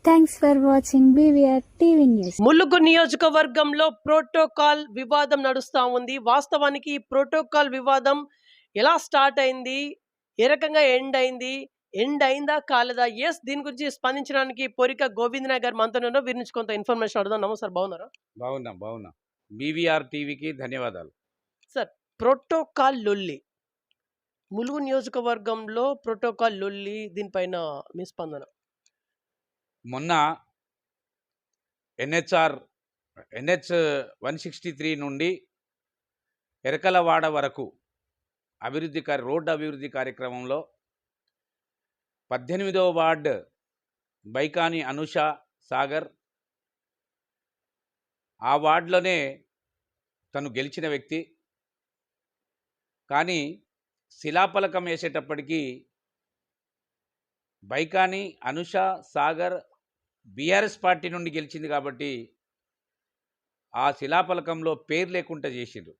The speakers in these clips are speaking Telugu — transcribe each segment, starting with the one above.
Thanks for watching BVR TV news. Mulugu నియోజకవర్గంలో ప్రోటోకాల్ వివాదం నడుస్తూ ఉంది. వాస్తవానికి ఈ ప్రోటోకాల్ వివాదం ఎలా స్టార్ట్ అయింది, ఏ రకంగా ఎండ్ అయిందా కాలేదా? ఎస్, దీని గురించి స్పందించడానికి పొరిక గోవిందనాయ్ గారు మనతో ఉన్నారు. వీరి నుంచి కొంత ఇన్ఫర్మేషన్ అడుగుదాం. నమస్తే, బాగున్నారా? బాగున్నా BVR టీవీకి ధన్యవాదాలు. సార్, ప్రోటోకాల్ లొల్లి ములుగు నియోజకవర్గంలో ప్రోటోకాల్ లొల్లి, దీనిపైన మీ స్పందన? మొన్న NH 163 నుండి ఎరకలవాడ వరకు రోడ్డు అభివృద్ధి కార్యక్రమంలో 18వ వార్డు బైకాని అనుష సాగర్, ఆ వార్డులోనే తను గెలిచిన వ్యక్తి. కానీ శిలాఫలకం వేసేటప్పటికీ బైకాని అనుష సాగర్ బీఆర్ఎస్ పార్టీ నుండి గెలిచింది కాబట్టి ఆ శిలాఫలకంలో పేరు లేకుండా చేసిండ్రు.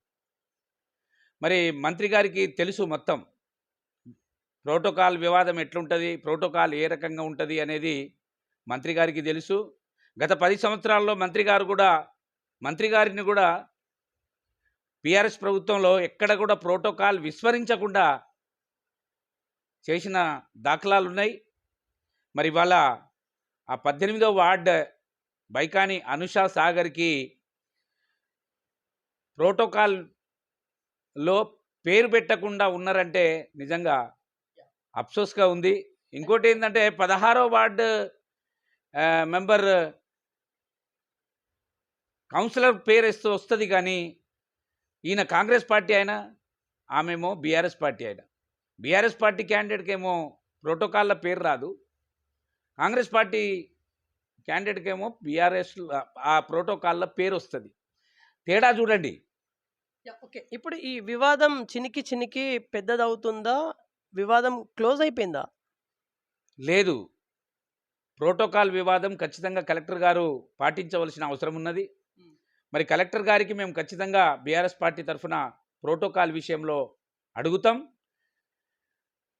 మరి మంత్రి గారికి తెలుసు మొత్తం ప్రోటోకాల్ వివాదం ఎట్లుంటుంది, ప్రోటోకాల్ ఏ రకంగా ఉంటుంది అనేది మంత్రి గారికి తెలుసు. గత 10 సంవత్సరాల్లో మంత్రి గారిని కూడా బీఆర్ఎస్ ప్రభుత్వంలో ఎక్కడ కూడా ప్రోటోకాల్ విస్మరించకుండా చేసిన దాఖలాలు ఉన్నాయి. మరి ఇవాళ ఆ 18వ వార్డు బైకాని అనుషా సాగర్కి ప్రోటోకాల్లో పేరు పెట్టకుండా ఉన్నారంటే నిజంగా అఫ్సోస్గా ఉంది. ఇంకోటి ఏంటంటే 16వ వార్డు మెంబర్ కౌన్సిలర్ పేరు వస్తుంది, కానీ ఈయన కాంగ్రెస్ పార్టీ అయినా ఆమెమో బీఆర్ఎస్ పార్టీ అయినా. బీఆర్ఎస్ పార్టీ క్యాండిడేట్కి ఏమో ప్రోటోకాల్లో పేరు రాదు, కాంగ్రెస్ పార్టీ క్యాండిడేట్కి ఏమో బీఆర్ఎస్ ఆ ప్రోటోకాల్లో పేరు వస్తుంది. తేడా చూడండి. ఓకే, ఇప్పుడు ఈ వివాదం చినికి పెద్దదవుతుందా? వివాదం క్లోజ్ అయిపోయిందా? లేదు, ప్రోటోకాల్ వివాదం ఖచ్చితంగా కలెక్టర్ గారు పాటించవలసిన అవసరం ఉన్నది. మరి కలెక్టర్ గారికి మేము ఖచ్చితంగా బీఆర్ఎస్ పార్టీ తరఫున ప్రోటోకాల్ విషయంలో అడుగుతాం.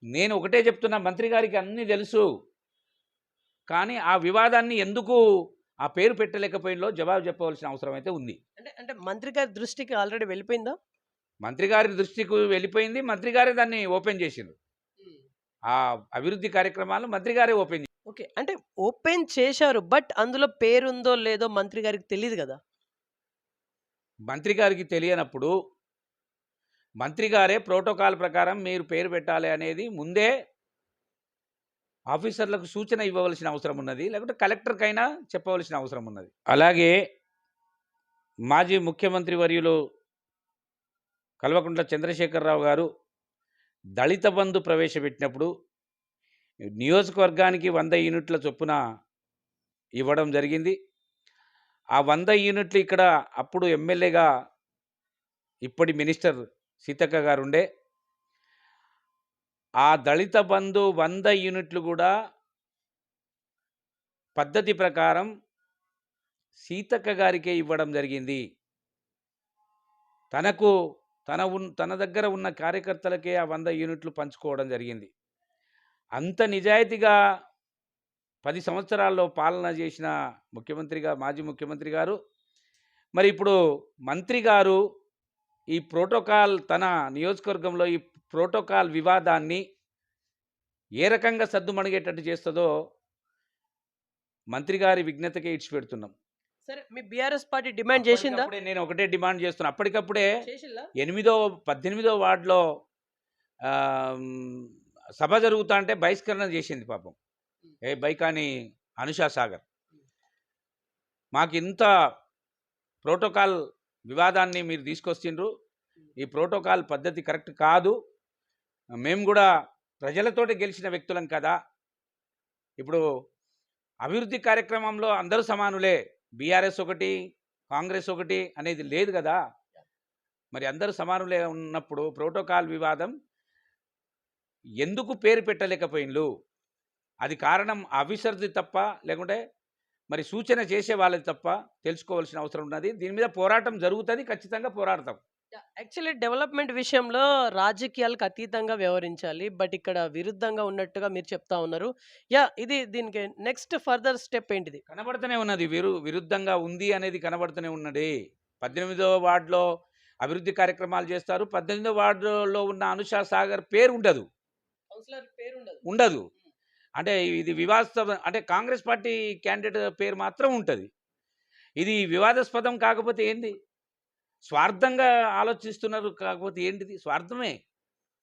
నేను ఒకటే చెప్తున్నా, మంత్రి గారికి అన్నీ తెలుసు, కానీ ఆ వివాదాన్ని ఎందుకు ఆ పేరు పెట్టలేకపోయిందో జవాబు చెప్పవలసిన అవసరం అయితే ఉంది. అంటే మంత్రి గారి దృష్టికి ఆల్రెడీ వెళ్ళిపోయిందా? మంత్రి గారి దృష్టికి వెళ్ళిపోయింది. మంత్రి గారే దాన్ని ఓపెన్ చేసిండు. ఆ అభివృద్ధి కార్యక్రమాలు మంత్రి గారే ఓపెన్ చేశారు. ఓకే, అంటే ఓపెన్ చేశారు, బట్ అందులో పేరుందో లేదో మంత్రి గారికి తెలియదు కదా. మంత్రి గారికి తెలియనప్పుడు మంత్రి గారే ప్రోటోకాల్ ప్రకారం మీరు పేరు పెట్టాలి అనేది ముందే ఆఫీసర్లకు సూచన ఇవ్వవలసిన అవసరం ఉన్నది, లేకపోతే కలెక్టర్కైనా చెప్పవలసిన అవసరం ఉన్నది. అలాగే మాజీ ముఖ్యమంత్రి వర్యులు కల్వకుంట్ల చంద్రశేఖరరావు గారు దళిత బంధు ప్రవేశపెట్టినప్పుడు నియోజకవర్గానికి 100 యూనిట్ల చొప్పున ఇవ్వడం జరిగింది. ఆ 100 యూనిట్లు ఇక్కడ అప్పుడు ఎమ్మెల్యేగా ఇప్పటి మినిస్టర్ సీతక్క గారు ఉండే. ఆ దళిత బంధు 100 యూనిట్లు కూడా పద్ధతి ప్రకారం సీతక్క గారికే ఇవ్వడం జరిగింది. తన దగ్గర ఉన్న కార్యకర్తలకే ఆ 100 యూనిట్లు పంచుకోవడం జరిగింది. అంత నిజాయితీగా 10 సంవత్సరాల్లో పాలన చేసిన మాజీ ముఖ్యమంత్రి గారు, మరి ఇప్పుడు మంత్రి గారు ఈ ప్రోటోకాల్, తన నియోజకవర్గంలో ఈ ప్రోటోకాల్ వివాదాన్ని ఏ రకంగా సద్దుమణిగేటట్టు చేస్తుందో మంత్రి గారి విజ్ఞతకే ఇచ్చిపెడుతున్నాం. సరే, మీ బీఆర్ఎస్ పార్టీ డిమాండ్ చేసిందా? నేను ఒకటే డిమాండ్ చేస్తున్నా, అప్పటికప్పుడే 18వ వార్డులో సభ జరుగుతా అంటే బహిష్కరణ చేసింది పాపం బైకాని అనుషా సాగర్. మాకు ఇంత ప్రోటోకాల్ వివాదాన్ని మీరు తీసుకొచ్చిండ్రు, ఈ ప్రోటోకాల్ పద్ధతి కరెక్ట్ కాదు. మేము కూడా ప్రజలతోటి గెలిచిన వ్యక్తులం కదా. ఇప్పుడు అభివృద్ధి కార్యక్రమంలో అందరూ సమానులే, బీఆర్ఎస్ ఒకటి కాంగ్రెస్ ఒకటి అనేది లేదు కదా. మరి అందరూ సమానులే ఉన్నప్పుడు ప్రోటోకాల్ వివాదం ఎందుకు పేరు పెట్టలేకపోయిండ్రు? అది కారణం ఆఫీసర్ది తప్ప, లేకుంటే మరి సూచన చేసే వాళ్ళది తప్ప తెలుసుకోవాల్సిన అవసరం ఉన్నది. దీని మీద పోరాటం జరుగుతుంది, ఖచ్చితంగా పోరాడతాం. యాక్చువల్లీ డెవలప్‌మెంట్ విషయంలో రాజకీయాలకు అతీతంగా వ్యవహరించాలి. బట్ ఇక్కడ విరుద్ధంగా ఉన్నట్టుగా మీరు చెప్తా ఉన్నారు. ఇది దీనికి నెక్స్ట్ ఫర్దర్ స్టెప్ ఏంటిది? కనబడుతూనే ఉన్నది. విరుద్ధంగా ఉంది అనేది కనబడుతూనే ఉన్నది. 18వ వార్డులో అభివృద్ధి కార్యక్రమాలు చేస్తారు. 18వ వార్డులో ఉన్న అనుషా సాగర్ పేరు ఉండదు. కౌన్సిలర్ పేరుండదు. ఉండదు. అంటే ఇది వివాదాస్పదం, అంటే కాంగ్రెస్ పార్టీ క్యాండిడేట్ పేరు మాత్రం ఉంటది. ఇది వివాదాస్పదం కాకపోతే ఏంది? స్వార్థంగా ఆలోచిస్తున్నారు కాకపోతే ఏంటిది? స్వార్థమే.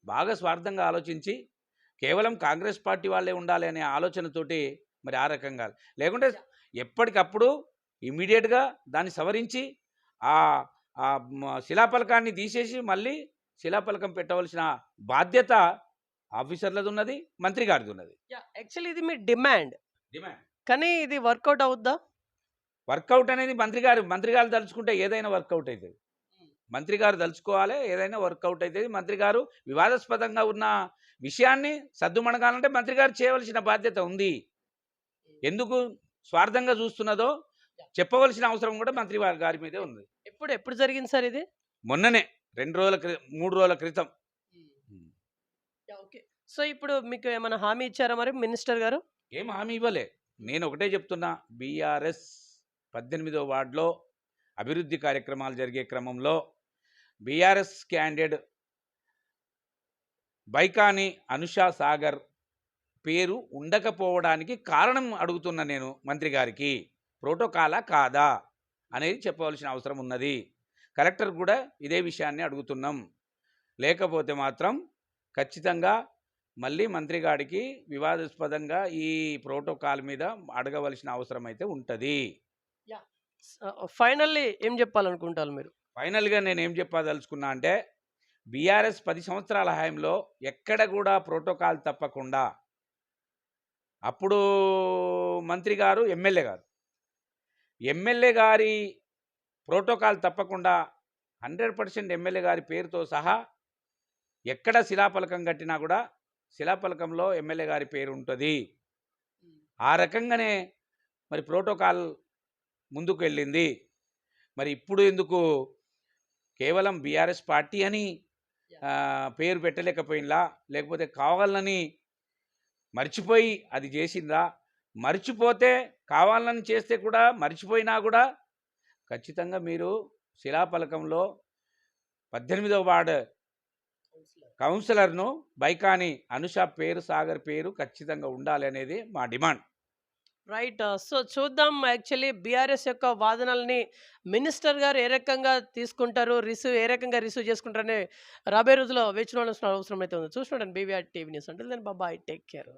బాగా స్వార్థంగా ఆలోచించి కేవలం కాంగ్రెస్ పార్టీ వాళ్ళే ఉండాలి అనే ఆలోచనతోటి మరి ఆ రకంగా లేకుంటే ఎప్పటికప్పుడు ఇమ్మీడియట్‌గా దాన్ని సవరించి ఆహ్, శిలాఫలకాన్ని తీసేసి మళ్ళీ శిలాఫలకం పెట్టవలసిన బాధ్యత ఆఫీసర్లదున్నది, మంత్రి గారిదున్నది. యాక్చువల్లీ ఇది మీ డిమాండ్. డిమాండ్. కానీ ఇది వర్కౌట్ అవుద్దా? వర్కౌట్ అనేది మంత్రి గారు తలుచుకుంటే ఏదైనా వర్కౌట్ అయితది. మంత్రి గారు తలుచుకోవాలి, ఏదైనా వర్కౌట్ అయితది. మంత్రి గారు వివాదాస్పదంగా ఉన్న విషయాన్ని సద్దుమణగాలంటే మంత్రి గారు చేయవలసిన బాధ్యత ఉంది. ఎందుకు స్వార్థంగా చూస్తున్నదో చెప్పవలసిన అవసరం కూడా మంత్రి గారి మీదే ఉంది. ఎప్పుడు జరిగింది సార్ ఇది? మొన్ననే 2 రోజుల 3 రోజుల క్రితం. ఓకే. సో, ఇప్పుడు మీకు ఏమైనా హామీ ఇచ్చారా మరి మినిస్టర్ గారు? ఏం హామీ ఇవ్వలే. నేను ఒకటే చెప్తున్నా, బీఆర్ఎస్ 18వ వార్డులో అభివృద్ధి కార్యక్రమాలు జరిగే క్రమంలో బీఆర్ఎస్ క్యాండిడేట్ బైకాని అనుషా సాగర్ పేరు ఉండకపోవడానికి కారణం అడుగుతున్నా నేను మంత్రి గారికి. ప్రోటోకాలా కాదా అనేది చెప్పవలసిన అవసరం ఉన్నది. కలెక్టర్ కూడా ఇదే విషయాన్ని అడుగుతున్నాం. లేకపోతే మాత్రం ఖచ్చితంగా మళ్ళీ మంత్రి గారికి వివాదాస్పదంగా ఈ ప్రోటోకాల్ మీద అడగవలసిన అవసరం అయితే ఉంటది. ఫైనల్లీ ఏం చెప్పాలనుకుంటారు మీరు? ఫైనల్‌గా నేనేం చెప్పదలుచుకున్నా అంటే, బీఆర్ఎస్ 10 సంవత్సరాల హయాంలో ఎక్కడ కూడా ప్రోటోకాల్ తప్పకుండా, అప్పుడు మంత్రి గారు, ఎమ్మెల్యే గారి ప్రోటోకాల్ తప్పకుండా 100% ఎమ్మెల్యే గారి పేరుతో సహా ఎక్కడ శిలాఫలకం కట్టినా కూడా శిలాఫలకంలో ఎమ్మెల్యే గారి పేరు ఉంటుంది. ఆ రకంగానే మరి ప్రోటోకాల్ ముందుకు వెళ్ళింది. మరి ఇప్పుడు ఎందుకు కేవలం బీఆర్ఎస్ పార్టీ అని పేరు పెట్టలేకపోయిందా? లేకపోతే కావాలని మర్చిపోయి అది చేసిందా? మర్చిపోతే కావాలని చేస్తే కూడా మర్చిపోయినా కూడా ఖచ్చితంగా మీరు శిలాఫలకంలో 18వ వార్డు కౌన్సిలర్ను బైకాని అనుషా పేరు, సాగర్ పేరు ఖచ్చితంగా ఉండాలి అనేది మా డిమాండ్. రైట్. సో, చూద్దాం. యాక్చువల్లీ బీఆర్ఎస్ యొక్క వాదనల్ని మినిస్టర్ గారు ఏ రకంగా తీసుకుంటారు, ఏ రకంగా రిసీవ్ చేసుకుంటారని రాబోయే రోజుల్లో వేచి చూడాల్సిన అవసరం అయితే ఉంది. చూస్తుండండి BVR TV news. Until then bye, take care.